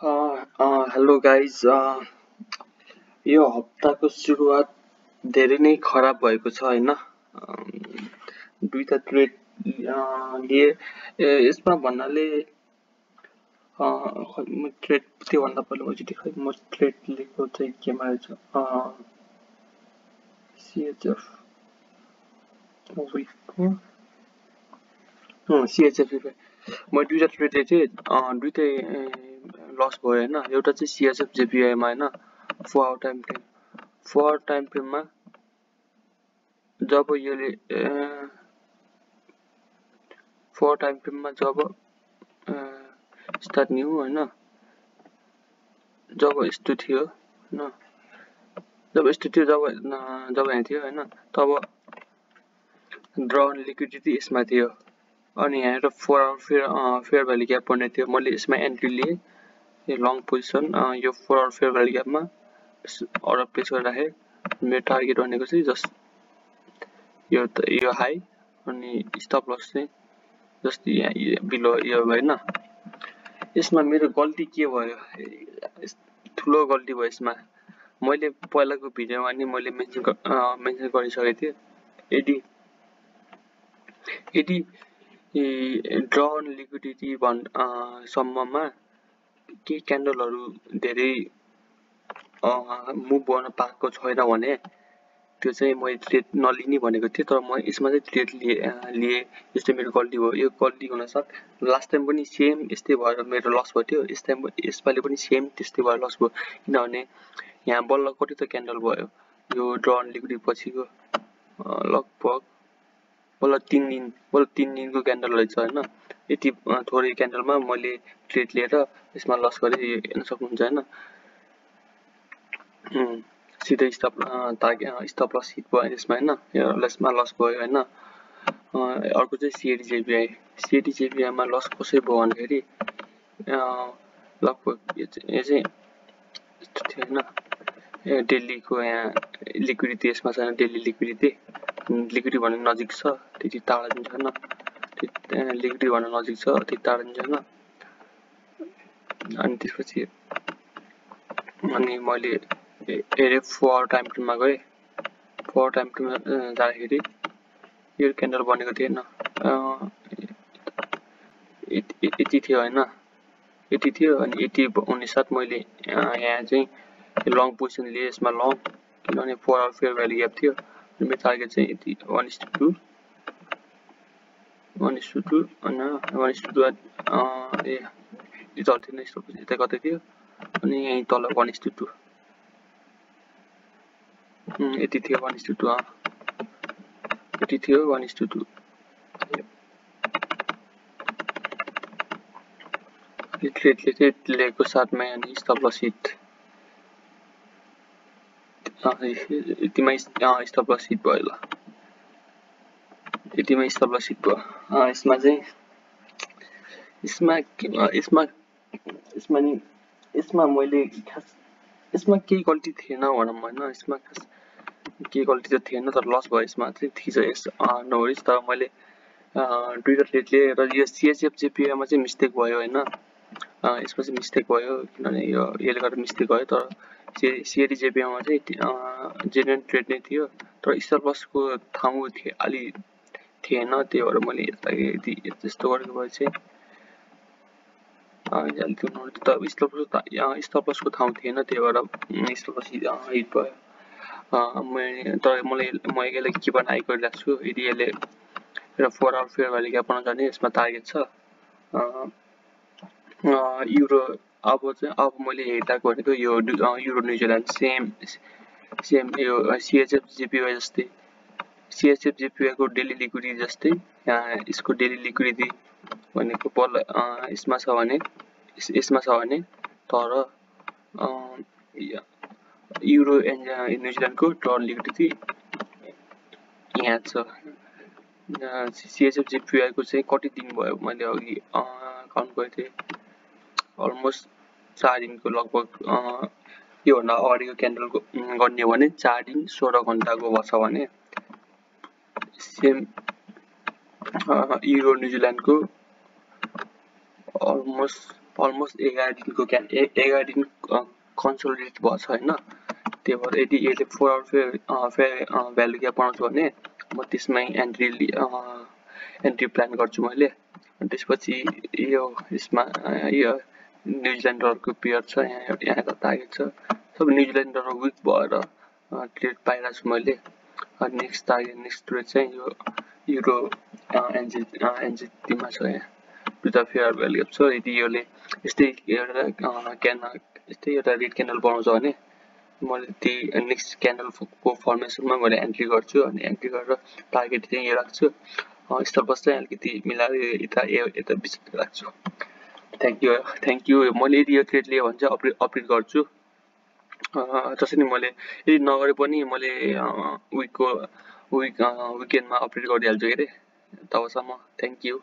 Hello guys यो हप्ताको सुरुवात धेरै नै खराब भएको छ हैन। दुईटा ट्रेड लिए यसमा भन्नाले म ट्रेड त्योभन्दा पहिला म ट्रेड लिएको चाहिँ केमा रहेछ सिएचएफ सिएचएफ म दुईटा ट्रेड लिएको थिएँ, दुईटै लस भयो हैन। एउटा चाहिँ सिएचएफ जेपीआईमा हैन, 4 आवर टाइम फ्रेममा जब यसले 4 टाइम फ्रेममा जब स्टार्ट न्यू हैन, जब यस्तो थियो हैन, जब यस्तो थियो, जब यहाँ थियो हैन, तब ड्र लिक्विडिटी यसमा थियो अनि यहाँ 4 आवर फेयर भ्यालु ग्याप बन्ने थियो। मैले यसमा एन्ट्री लिए, यो लङ पोजिसन यो 4 आवर फेयर भ्यालु ग्यापमा अर्डर प्लेस गरेर राखेँ। मेरो टार्गेट भनेको चाहिँ जस्ट यो हाई अनि स्टप लस चाहिँ जस्ट यहाँ बिलो यो हैन। यसमा मेरो गल्ती के भयो, ठुलो गल्ती भयो यसमा। मैले पहिलाको भिडियोमा नि मैले मेन्सन गरिसकेको थिएँ, यदि ड्र लिक्विडिटी सम्ममा के क्यान्डलहरु धेरै मुभ गर्न पाएको छैन भने त्यो चाहिँ मैले ट्रेड नलिने भनेको थिएँ। तर म यसमा चाहिँ ट्रेड लिए, यो चाहिँ मेरो गल्ती भयो। यो गल्ती हुनसाथ लास्ट टाइम पनि सेम यस्तै भएर मेरो लस भयो थियो, यसपालि पनि सेम त्यस्तै भएर लस भयो। किनभने यहाँ बल्ल कति त क्यान्डल भयो, यो ड्र लिक्विडिटी पछिको लगभग बल्ल 3 दिनको क्यान्डल रहेछ हैन। यति थोरै क्यान्डलमा मैले ट्रेड लिएर यसमा लस गरेँ, हेर्न सक्नुहुन्छ हैन। सिधै स्टप लस हिट भयो यसमा हैन, यसमा लस भयो हैन। अर्को चाहिँ सिएडी जेपीआईमा लस कसरी भयो भन्दाखेरि लगभग यो चाहिँ यस्तो थियो हैन। डेलीको यहाँ लिक्विडिटी यसमा छैन, डेली लिक्विडिटी भन्ने नजिक छ, त्यति टाढा पनि छैन, लिक्विडिटी भन्ने नजिक छ, त्यति टाढा पनि छैन। अनि त्यसपछि अनि मैले हेरेँ 4 आवर टाइम फ्रेममा गएँ। 4 आवर टाइम फ्रेममा जाँदाखेरि यो क्यान्डल बनेको थिएन, यति थियो हैन, यति थियो। अनि यति हुने साथ मैले यहाँ चाहिँ लङ पोजिसन लिए, यसमा लङ, किनभने 4 आवर फेयर भ्यालु ग्याप थियो। मेरो टार्गेट चाहिँ यति 1:2 अनि 1:2 यो चल्थेन, यता कतै थियो अनि यही तल 1:2 यति थियो, 1:2 यति थियो, 1:2 ट्रेड लिएको साथमै अनि स्टप लस हिट, यतिमै स्टप लस हिट भयो। ल यतिमै स्टप लस हिट भयो। यसमा चाहिँ यसमा मैले खास यसमा केही गल्ती थिएन भनौँ हैन। यसमा खास केही गल्ती त थिएन, तर लस भयो यसमा चाहिँ, ठिक छ, नवरिज। तर मैले दुईटा ट्रेड लिएर यो सिएचएफ जेपीआईमा चाहिँ मिस्टेक भयो हैन, यसमा चाहिँ मिस्टेक भयो, किनभने यसले गर्दा मिस्टेक भयो। तर सिएडी जेपीआईमा चाहिँ जेन्युन ट्रेड नै थियो, तर स्टप लसको ठाउँ अलि थिएन, त्यही भएर मैले यस्तो गरेको भए चाहिँ स्टप लसको ठाउँ थिएन, त्यही भएर स्टप लस हिट भयो। तर म यसलाई किप एन आई गरिरहेको छु। यदि यसले 4 आवर फेयर भ्यालु ग्याप बनाउँछ भने यसमा टार्गेट छ युरो। अब मैले हेरिरहेको भनेको यो युरो न्युजिल्यान्ड सेम यो सिएचएफ जेपीवाई जस्तै, सिएचएफ जेपीवाई को डेली लिक्विडिटी जस्तै यसको डेली लिक्विडिटी भनेको बल्ल यसमा छ भने तर युरो एन्ड न्युजिल्यान्डको ड्र लिक्विडिटी यहाँ छ। सिएचएफ जेपीवाई को चाहिँ कति दिन भयो मैले अघि काउन्ट गरेको थिएँ, अलमोस्ट 4 दिनको लगभग। योभन्दा अगाडिको क्यान्डलको गर्ने हो भने 4 दिन 16 घण्टाको भएछ भने सेम युरो न्युजिल्यान्डको अलमोस्ट अलमोस्ट 11 दिनको 11 दिन कन्सोलिडेट भएको छ हैन त्यही भएर यदि यसले 4 आवर फेयर भ्यालु ग्याप बनाउँछ भने म त्यसमै एन्ट्री प्लान गर्छु मैले अनि त्यसपछि यो यसमा यो न्युजिल्यान्डरको पेयर छ यहाँ एउटा टार्गेट छ सब न्युजिल्यान्डर विक भएर ट्रेड पाइरहेको छु मैले अनि नेक्स्ट टार्गेट नेक्स्ट ट्रेड चाहिँ यो युरो एनजेटीमा छ यहाँ दुईटा फेयर भ्यालु ग्याप छ यदि योले यस्तै एउटा रेड क्यान्डल बनाउँछ भने मैले त्यही नेक्स्ट क्यान्डलको फर्मेसनमा मैले एन्ट्री गर्छु अनि एन्ट्री गरेर टार्गेट चाहिँ यो राख्छु स्टप लस चाहिँ अलिकति मिलाएर यता बिच राख्छु थ्याङ्क यू मैले यदि यो ट्रेड लियो भने चाहिँ अपडेट गर्छु जसरी मैले यदि नगरे पनि मैले विकेन्डमा अपडेट गरिहाल्छु के अरे तबसम्म थ्याङ्क यू